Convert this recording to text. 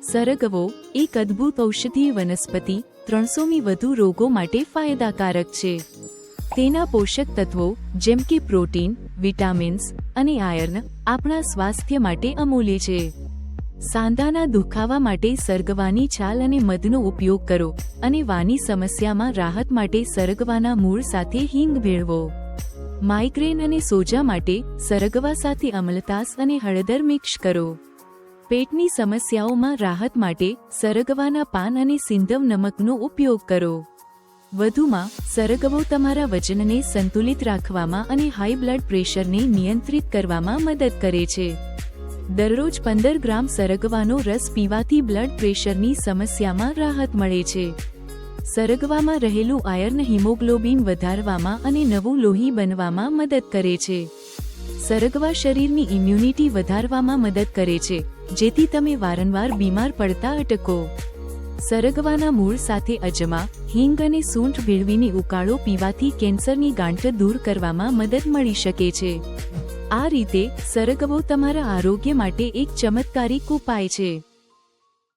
સરગવો એક અદ્ભુત ઔષધીય વનસ્પતિ 300મી વધુ રોગો માટે ફાયદાકારક છે. તેના પોષક તત્વો જેમ કે પ્રોટીન, વિટામિન્સ અને આયર્ન આપણા સ્વાસ્થ્ય માટે અમૂલ્ય છે. સાંધાના દુખાવા માટે સરગવાની છાલ અને મધનો ઉપયોગ કરો અને વાની સમસ્યામાં રાહત માટે સરગવાના મૂળ સાથે હિંગ ભેળવો. માઇગ્રેન અને સોજા માટે સરગવા સાથે અમલતાસ અને હળદર મિક્સ કરો. પેટની સમસ્યાઓમાં રાહત માટે સરગવાના પાન અને સિંધવ નમકનો ઉપયોગ કરો. વધુમાં સરગવો તમારા વજનને સંતુલિત રાખવામાં અને હાઈ બ્લડ પ્રેશરને નિયંત્રિત કરવામાં મદદ કરે છે. દરરોજ 15 ગ્રામ સરગવાનો રસ પીવાથી બ્લડ પ્રેશરની સમસ્યામાં રાહત મળે છે. સરગવામાં રહેલું આયર્ન હિમોગ્લોબિન વધારવામાં અને નવું લોહી બનવામાં મદદ કરે છે. સરગવા શરીરની ઇમ્યુનિટી વધારવામાં મદદ કરે છે, જેથી તમે વારંવાર બીમાર પડતા અટકો. સરગવાના મૂળ સાથે અજમા, હિંગ અને સૂંઠ ભેળવીને ઉકાળો પીવાથી કેન્સરની ગાંઠ દૂર કરવામાં મદદ મળી શકે છે. આ રીતે સરગવો તમારા આરોગ્ય માટે એક ચમત્કારિક ઉપાય છે.